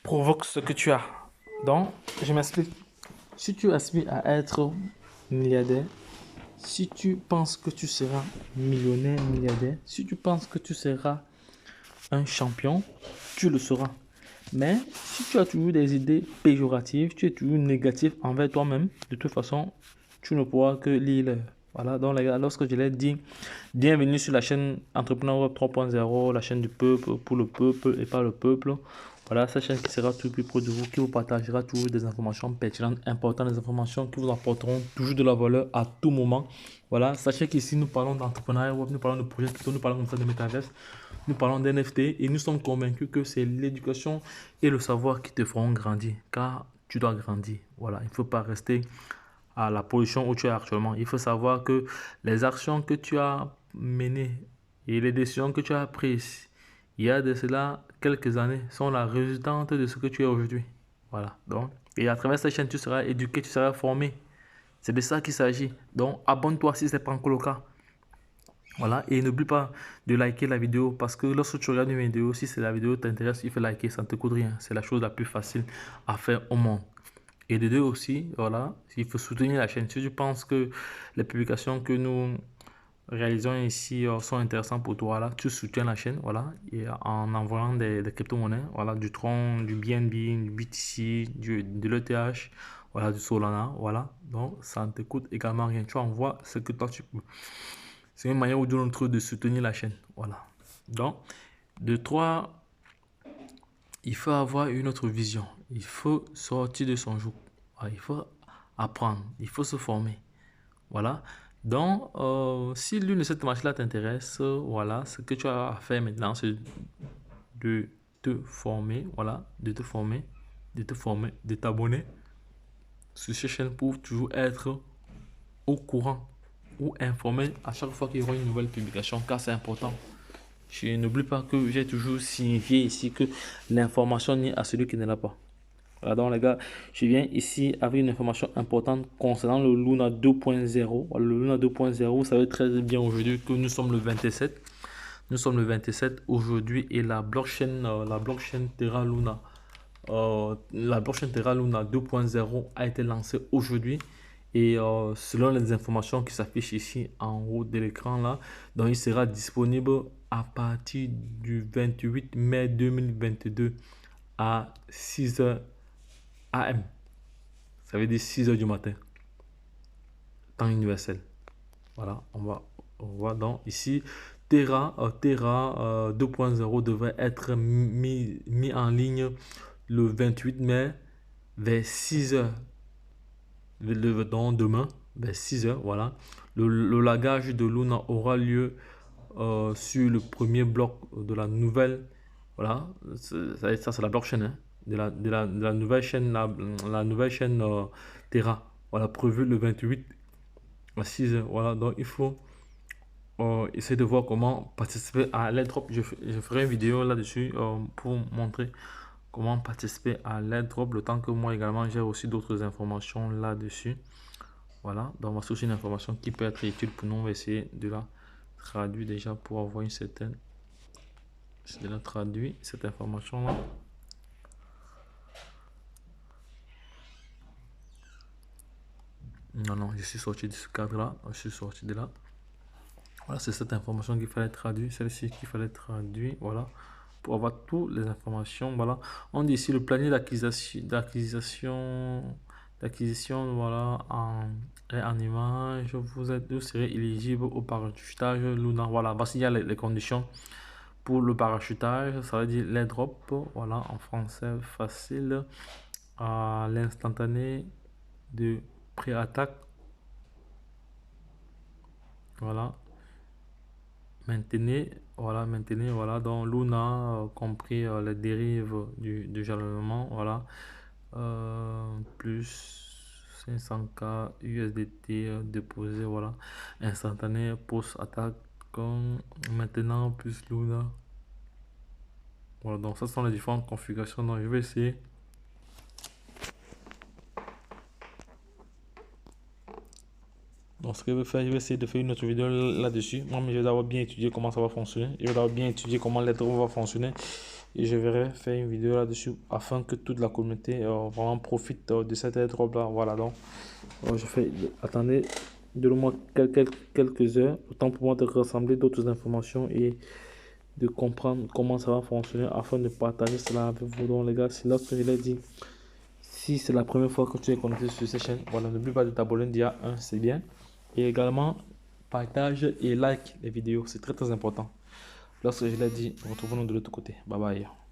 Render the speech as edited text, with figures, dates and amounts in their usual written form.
provoque ce que tu as. Donc, je m'explique. Si tu aspires à être milliardaire, si tu penses que tu seras millionnaire, milliardaire, si tu penses que tu seras un champion, tu le seras. Mais si tu as toujours des idées péjoratives, tu es toujours négatif envers toi-même, de toute façon, tu ne pourras que lire. Voilà, donc les gars, lorsque je l'ai dit, bienvenue sur la chaîne Entrepreneur Web 3.0, la chaîne du peuple, pour le peuple et par le peuple. Voilà, cette chaîne qui sera tout plus près de vous, qui vous partagera toujours des informations pertinentes, importantes, des informations qui vous apporteront toujours de la valeur à tout moment. Voilà, sachez qu'ici, nous parlons d'entrepreneuriat web, nous parlons de projets crypto, nous parlons comme ça de métaverse, nous parlons d'NFT et nous sommes convaincus que c'est l'éducation et le savoir qui te feront grandir, car tu dois grandir. Voilà, il ne faut pas rester à la position où tu es actuellement. Il faut savoir que les actions que tu as menées et les décisions que tu as prises il y a de cela quelques années sont la résultante de ce que tu es aujourd'hui. Voilà. Donc, et à travers cette chaîne, tu seras éduqué, tu seras formé. C'est de ça qu'il s'agit. Donc, abonne-toi si ce n'est pas encore le cas. Voilà. Et n'oublie pas de liker la vidéo parce que lorsque tu regardes une vidéo, si la vidéo t'intéresse, il faut liker, ça ne te coûte rien. C'est la chose la plus facile à faire au monde. Et de deux aussi, voilà, il faut soutenir la chaîne. Si tu penses que les publications que nous réalisons ici sont intéressantes pour toi, là, tu soutiens la chaîne, voilà, et en envoyant des crypto-monnaies, voilà, du Tron, du BNB, du BTC, de l'ETH, voilà, du Solana, voilà. Donc, ça ne te coûte également rien. Tu envoies ce que toi tu peux. C'est une manière ou d'une autre de soutenir la chaîne, voilà. Donc, de trois, il faut avoir une autre vision. Il faut sortir de son joug. Il faut apprendre. Il faut se former. Voilà. Donc, si l'une de ces démarches-là t'intéresse, voilà, ce que tu as à faire maintenant, c'est de te former. Voilà, de te former, de t'abonner sur cette chaîne pour toujours être au courant ou informé à chaque fois qu'il y aura une nouvelle publication, car c'est important. Je n'oublie pas que j'ai toujours signifié ici que l'information n'est à celui qui ne l'a pas. Voilà, donc les gars, je viens ici avec une information importante concernant le Luna 2.0. Le Luna 2.0, vous savez très bien aujourd'hui que nous sommes le 27. Nous sommes le 27 aujourd'hui et la blockchain Terra Luna, la blockchain Terra Luna 2.0 a été lancée aujourd'hui. Et selon les informations qui s'affichent ici en haut de l'écran là, donc il sera disponible à partir du 28 mai 2022 à 6h AM. Ça veut dire 6h du matin, temps universel. Voilà, on voit donc ici Terra 2.0 devrait être mis en ligne le 28 mai vers 6h. Donc demain vers 6h, voilà. Le lagage de Luna aura lieu sur le premier bloc de la nouvelle, voilà, ça c'est la blockchain, hein, de la nouvelle chaîne, la nouvelle chaîne Terra, voilà, prévu le 28 à 6h, voilà. Donc il faut essayer de voir comment participer à l'airdrop. Je ferai une vidéo là-dessus pour montrer comment participer à l'airdrop, le temps que moi également j'ai aussi d'autres informations là-dessus. Voilà, donc voici aussi une information qui peut être utile pour nous. On va essayer de la traduire déjà pour avoir une certaine... C'est de la traduire cette information-là. Non, je suis sorti de ce cadre-là. Je suis sorti de là. Voilà, c'est cette information qu'il fallait traduire. Celle-ci qu'il fallait traduire. Voilà, pour avoir toutes les informations. Voilà, on dit ici le panier d'acquisition, voilà, en image, vous serez éligible au parachutage Luna. Voilà, voici il y a les conditions pour le parachutage. Ça veut dire l'airdrop, voilà, en français facile, à l'instantané de pré-attaque. Voilà, maintenez, voilà, donc Luna, compris les dérives du jalonnement, voilà. Plus 500K USDT déposé, voilà, instantané post attaque maintenant plus Luna. Voilà, donc ça sont les différentes configurations. Donc je vais essayer donc ce que je vais faire, je vais essayer de faire une autre vidéo là-dessus. Moi, mais je vais d'abord bien étudier comment ça va fonctionner. Je vais d'abord bien étudier comment l'airdrop va fonctionner. et je verrai faire une vidéo là-dessus afin que toute la communauté vraiment profite de cette airdrop là. Voilà, donc je fais, attendez, donne-moi quelques heures, autant pour moi de rassembler d'autres informations et de comprendre comment ça va fonctionner afin de partager cela avec vous. Donc les gars, c'est là que je l'ai dit. Si c'est la première fois que tu es connecté sur cette chaîne, voilà, n'oublie pas de t'abonner déjà, c'est bien. Et également, partage et like les vidéos, c'est très important. Lorsque je l'ai dit, retrouvons-nous de l'autre côté. Bye bye.